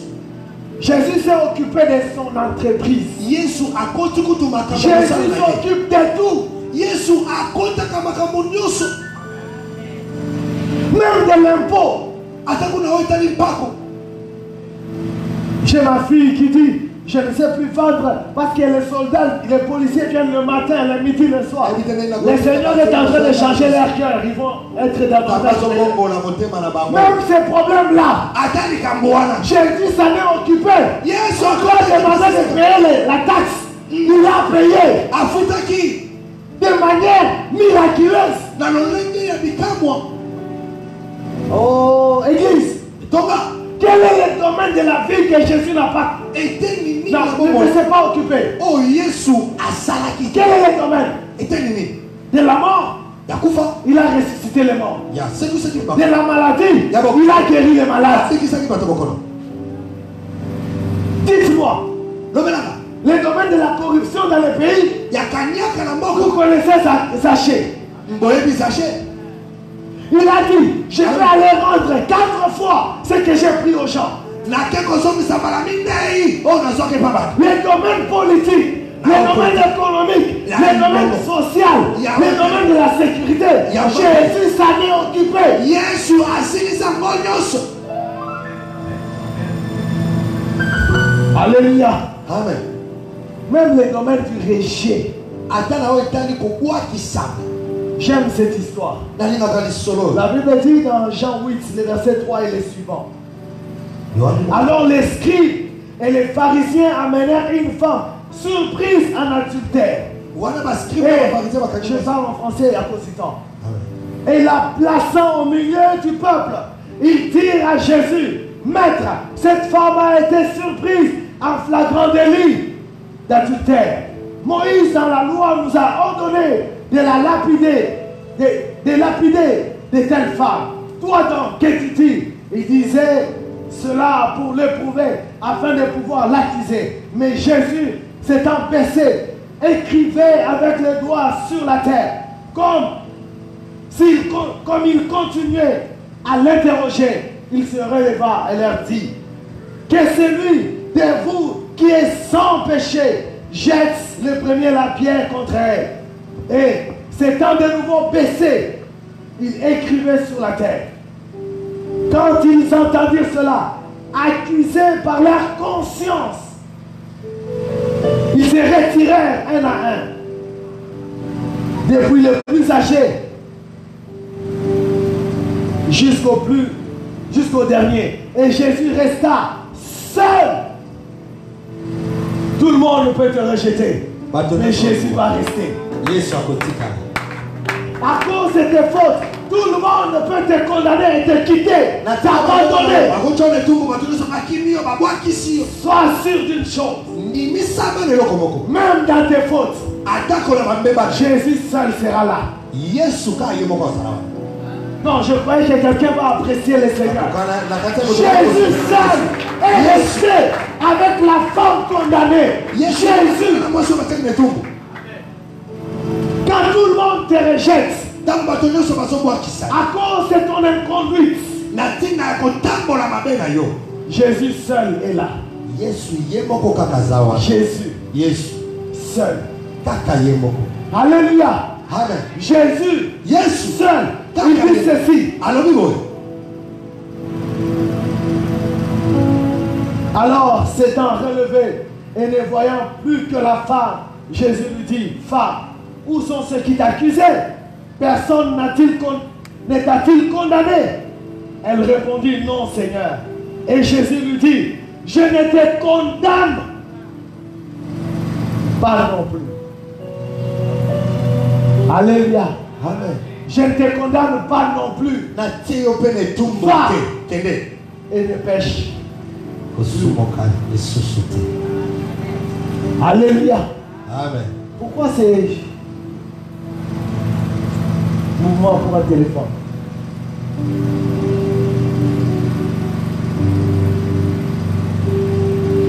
S2: Jésus s'est occupé de son entreprise.
S3: Yesu akoti kutu makambo
S2: Jésus
S3: mosala na ye.
S2: s'occupe de tout.
S3: Yesu akotaka makambo nyonso.
S2: même de l'impôt. J'ai ma fille qui dit, je ne sais plus vendre parce que les soldats, les policiers viennent le matin, le midi, le soir. Le Seigneur est en train de changer leur cœur. Ils vont être davantage. Même ces problèmes-là, Jésus s'en est occupé. On doit demander de payer la taxe. Il a payé de manière miraculeuse. Oh, Église, quel est le domaine de la vie que Jésus n'a pas? Ne s'est pas occupé. Quel est le domaine? De la mort, il a ressuscité les morts. De la maladie, il a guéri les malades. Dites-moi, le domaine de la corruption dans le pays, vous connaissez Zaché. Il a dit, je vais aller rendre 4 fois ce que j'ai pris aux gens. Le domaine politique, le domaine économique, le domaine social, le domaine de la sécurité, Jésus s'en est occupé. Alléluia.
S3: Amen.
S2: Même le domaine du rejet. J'aime cette histoire. La Bible dit dans Jean 8, le verset 3 et les suivants. Alors les scribes et les pharisiens amenèrent une femme surprise en adultère. Je parle en français à cause du temps. Et la plaçant au milieu du peuple, ils dirent à Jésus, Maître, cette femme a été surprise en flagrant délit d'adultère. Moïse dans la loi nous a ordonné de la lapider, de lapider de telles femmes. Toi donc, que tu dis? Il disait cela pour l'éprouver, afin de pouvoir l'accuser. Mais Jésus s'étant baissé, écrivait avec le doigt sur la terre, comme il continuait à l'interroger. Il se releva et leur dit, que celui de vous qui est sans péché jette le premier la pierre contre elle. Et s'étant de nouveau baissé, il écrivait sur la terre. Quand ils entendirent cela, accusés par leur conscience, ils se retirèrent un à un, depuis le plus âgé jusqu'au dernier. Et Jésus resta seul. Tout le monde peut te rejeter, mais Jésus va rester. À cause de tes fautes, tout le monde peut te condamner et te quitter, t'abandonner. Sois sûr d'une chose, même dans tes fautes, Jésus seul sera là. Non, je croyais que quelqu'un va apprécier le Seigneur. Jésus seul est resté avec la femme condamnée. Jésus. Quand tout le monde te rejette, à cause de ton inconduite, Jésus seul est là. Jésus seul. Alléluia.
S3: Amen.
S2: Jésus seul. Il dit ceci. Alors, s'étant relevé et ne voyant plus que la femme, Jésus lui dit, femme, où sont ceux qui t'accusaient? Personne ne t'a-t-il condamné? Elle répondit, non, Seigneur. Et Jésus lui dit, je ne te condamne pas non plus. Alléluia.
S3: Amen.
S2: Je ne te condamne pas non plus. Va et ne pêche. Alléluia.
S3: Amen.
S2: Pourquoi c'est mouvement pour un téléphone?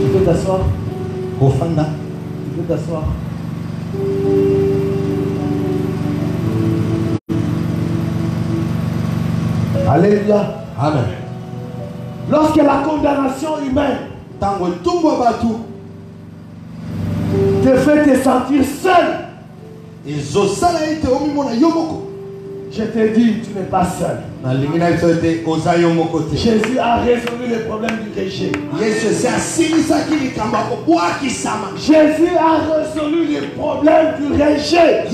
S2: Tu peux t'asseoir? Tu peux t'asseoir? Alléluia.
S3: Amen.
S2: Lorsque la condamnation humaine te fait te sentir seul, Je te dis, tu n'es pas seul. Jésus a résolu les problèmes du rejet. Jésus a résolu les problèmes du rejet.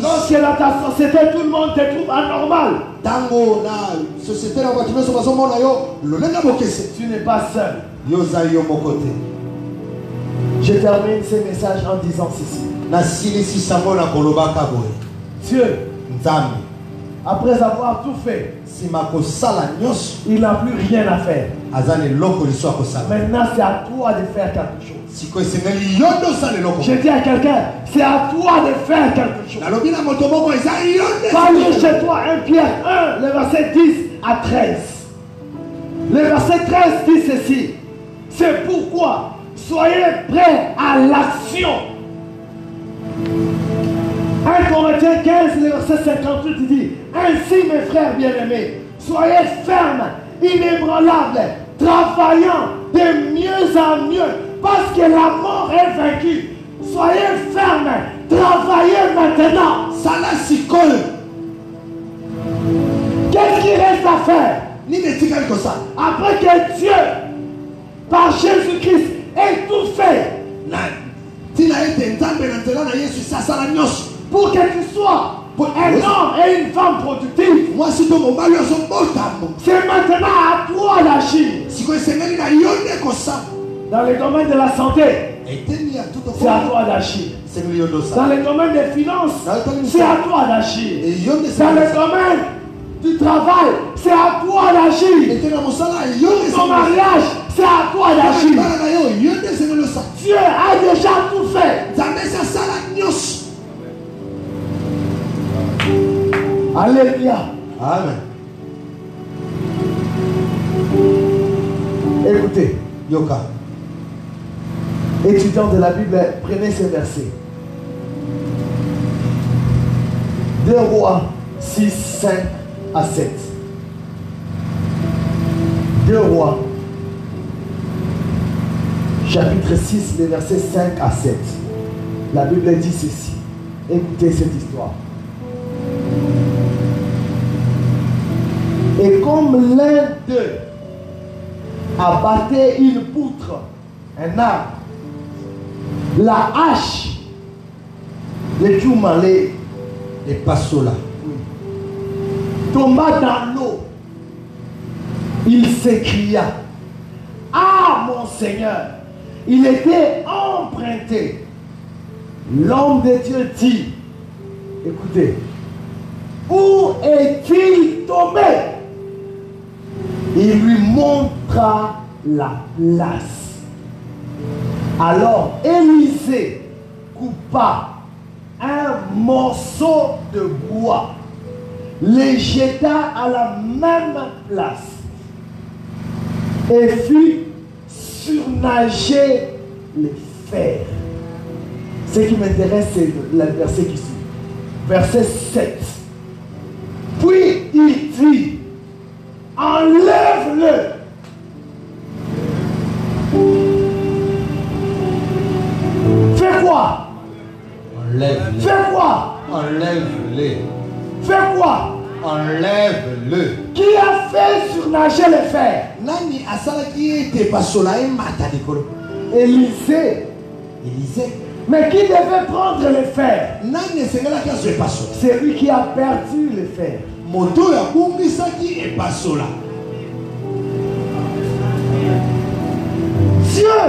S2: Lorsque dans ta société, tout le monde te trouve anormal. Tu n'es pas seul. Je termine ce message en disant ceci. Dieu, après avoir tout fait, il n'a plus rien à faire. Maintenant, c'est à toi de faire quelque chose. Je dis à quelqu'un, c'est à toi de faire quelque chose. Parle chez toi, 1 Pierre 1, le verset 10 à 13. Le verset 13 dit ceci. C'est pourquoi, soyez prêts à l'action. 1 Corinthiens 15, le verset 58, il dit: ainsi, mes frères bien-aimés, soyez fermes, inébranlables, travaillant de mieux en mieux, parce que la mort est vaincue. Soyez fermes, travaillez maintenant. Qu'est-ce qu'il reste à faire? Après que Dieu, par Jésus-Christ, ait tout fait, pour que tu sois un homme et une femme productive, c'est maintenant à toi d'agir. Dans le domaine de la santé, c'est à toi d'agir. Dans le domaine des finances, c'est à toi d'agir. Dans le domaine du travail, c'est à toi d'agir. Ton mariage, c'est à toi d'agir. Dieu a déjà tout fait. Alléluia.
S3: Amen.
S2: Écoutez,
S3: Yoka.
S2: étudiants de la Bible, prenez ces versets. 2 Rois 6, 5 à 7. 2 Rois, chapitre 6, les versets 5 à 7. La Bible dit ceci. Écoutez cette histoire. Et comme l'un d'eux abattait une poutre, un arbre, la hache, le Tchoumalé,
S3: les passola,
S2: tomba dans l'eau. Il s'écria: ah, mon Seigneur, il était emprunté. L'homme de Dieu dit, écoutez, où est-il tombé? Il lui montra la place. Alors Élisée coupa un morceau de bois, le jeta à la même place et fit surnager les fers. Ce qui m'intéresse, c'est le verset qui suit. Verset 7. Puis il dit: enlève-le. Fais quoi?
S3: enlève-le.
S2: Fais quoi?
S3: Enlève-le.
S2: Fais quoi?
S3: Enlève-le.
S2: Qui a fait surnager les fers?
S3: Nani asalaki ete pasola emata likolo.
S2: Élisée.
S3: Élisée.
S2: Mais qui devait prendre les fers?
S3: Nani esengelaki azwa epasola.
S2: C'est lui qui a perdu les fers.
S3: Moto ya bungisaki epasola.
S2: Dieu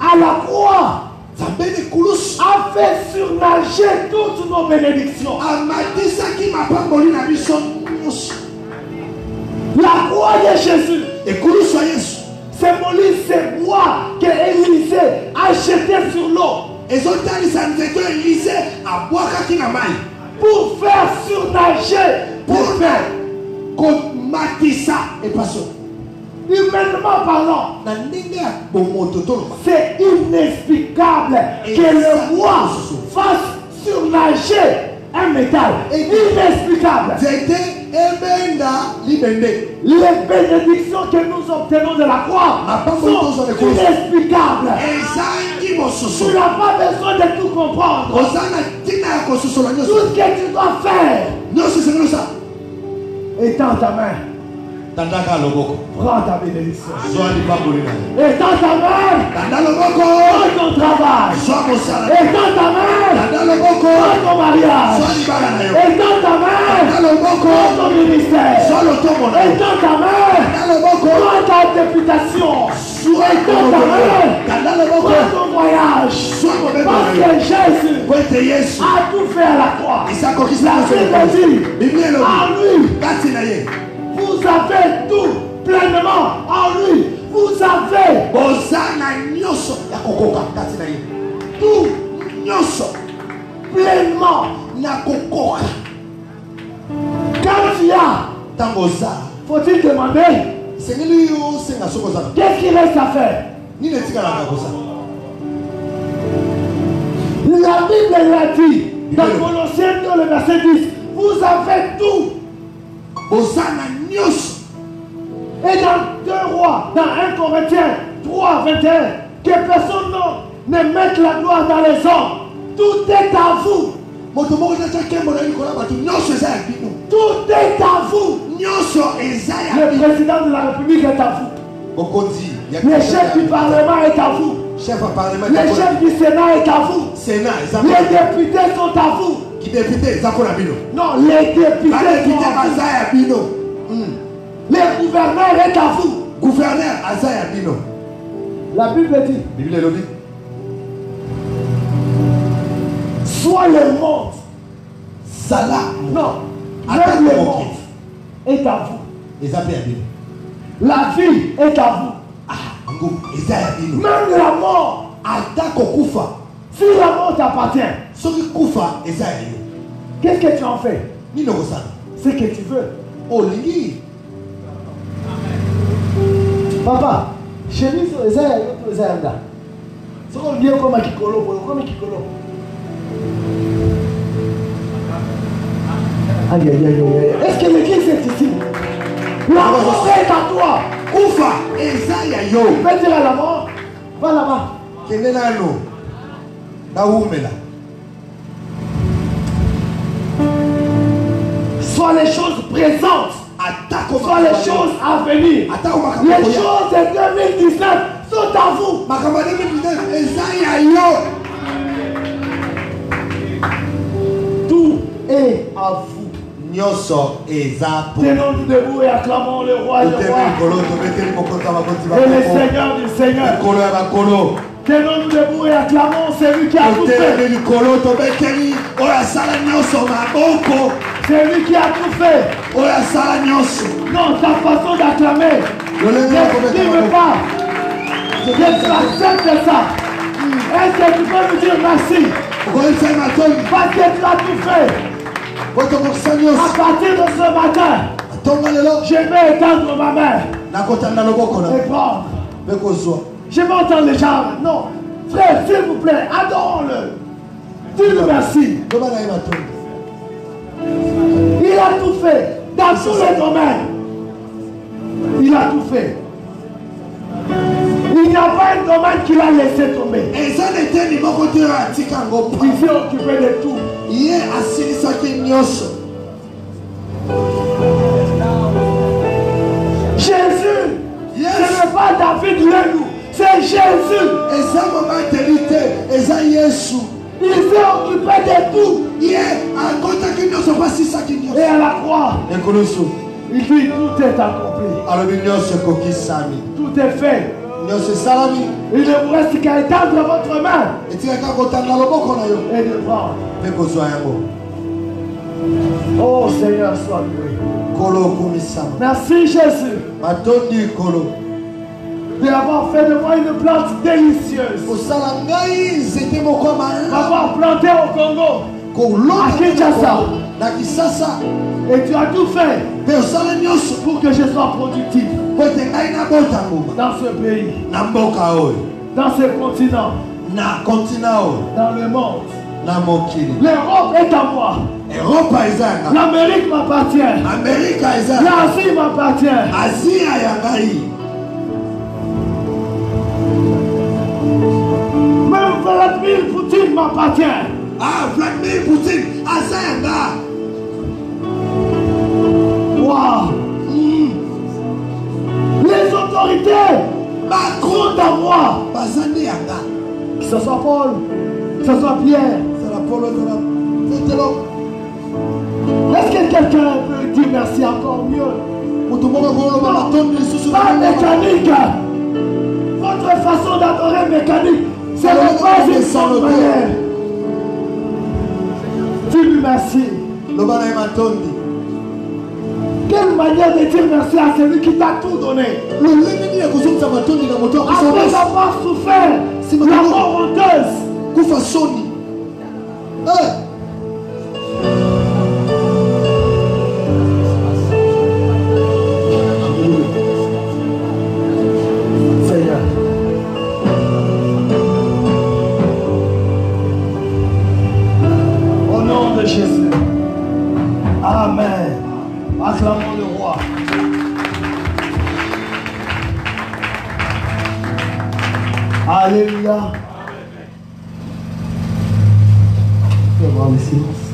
S2: à la croix a fait surnager toutes nos bénédictions. La croix de Jésus symbolise ces bois que Élisée a jetés sur l'eau pour faire surnager, pour faire humainement parlant. C'est inexplicable que le bois fasse surnager un métal. Inexplicable. Les bénédictions que nous obtenons de la croix sont inexplicables. Tu n'as pas besoin de tout comprendre. Tout ce que tu dois faire, étends ta main. Prends ta bénédiction. Étends ta main. Prends ton travail. Étends ta main. Prends ton mariage. Étends ta main. Prends ton ministère. Étends ta main. Prends ta députation. Étends ta main. Prends ton voyage. Parce que Jésus a tout fait à la croix. La Bible dit, en lui, vous avez tout pleinement en lui. Vous avez tout pleinement. Quand tu as, faut-il demander qu'est-ce qu'il reste à faire? La Bible l'a dit dans Colossiens 2, le verset 10. Vous avez tout. Et dans 2 Rois, dans 1 Corinthiens 3, 21, que personne ne mette la gloire dans les hommes. Tout est à vous. Tout est à vous. Le président de la République est à vous. Le chef du Parlement est à vous. Le chef du Sénat est à vous. Les députés sont à vous. Non, les députés sont à vous. Les gouverneurs est à vous. La Bible dit. Soit le monde. Non. Même le monde est à vous. La vie est à vous. Même la mort. Si la mort t'appartient, qu'est-ce que tu en fais? Ce que tu veux. Papa, chez lui, c'est un bien comme un kikolo. Aïe, aïe, aïe, aïe. Est-ce que l'église est ici? La mort est à toi. Tu peux dire à la mort, va là-bas. Soit les choses présentes, soit les choses à venir. Les choses de 2019 sont à vous. Tout est à vous. Tenons-nous debout et acclamons le roi du roi et le Seigneur du Seigneur. Tenons-nous debout et acclamons celui qui a tout fait. Celui qui a tout fait. Non, ta façon d'acclamer ne n'exprime pas. Je accepte ça. Est-ce que tu peux me dire merci? Parce que tu as tout fait. À partir de ce matin, je vais étendre ma main et prendre. Je vais entendre les gens. Non, frère, s'il vous plaît, adore-le. Dis-le merci. Il a tout fait dans tous les domaines. Il a tout fait. Il n'y a pas un domaine qu'il a laissé tomber. Il s'est occupé de tout. Jésus, ce n'est pas David Lénou, c'est Jésus. Il s'est occupé de tout. Et à la croix, il dit tout est accompli. Tout est fait. Il ne vous reste qu'à étendre votre main et de prendre. Oh Seigneur, sois loué. Merci Jésus d'avoir fait de moi une plante délicieuse. D'avoir planté au Congo, à Kinshasa. Et tu as tout fait pour que je sois productif dans ce pays, dans ce continent, dans le monde. L'Europe est à moi. L'Amérique m'appartient. L'Asie m'appartient. Même Vladimir Poutine m'appartient.
S3: Vladimir Poutine,
S2: Wow. Les autorités comptent à moi. Que ce soit Paul, que ce soit Pierre. Est-ce que quelqu'un peut dire merci encore mieux? Non, pas mécanique. Votre façon d'adorer mécanique, c'est le pas une seule manière. Dis-lui merci. Quelle manière de dire merci à celui qui t'a tout donné? Après avoir souffert la mort honteuse. Seigneur. Au nom de Jésus. Amen. Acclamons le roi. Alléluia. Je vais voir le silence.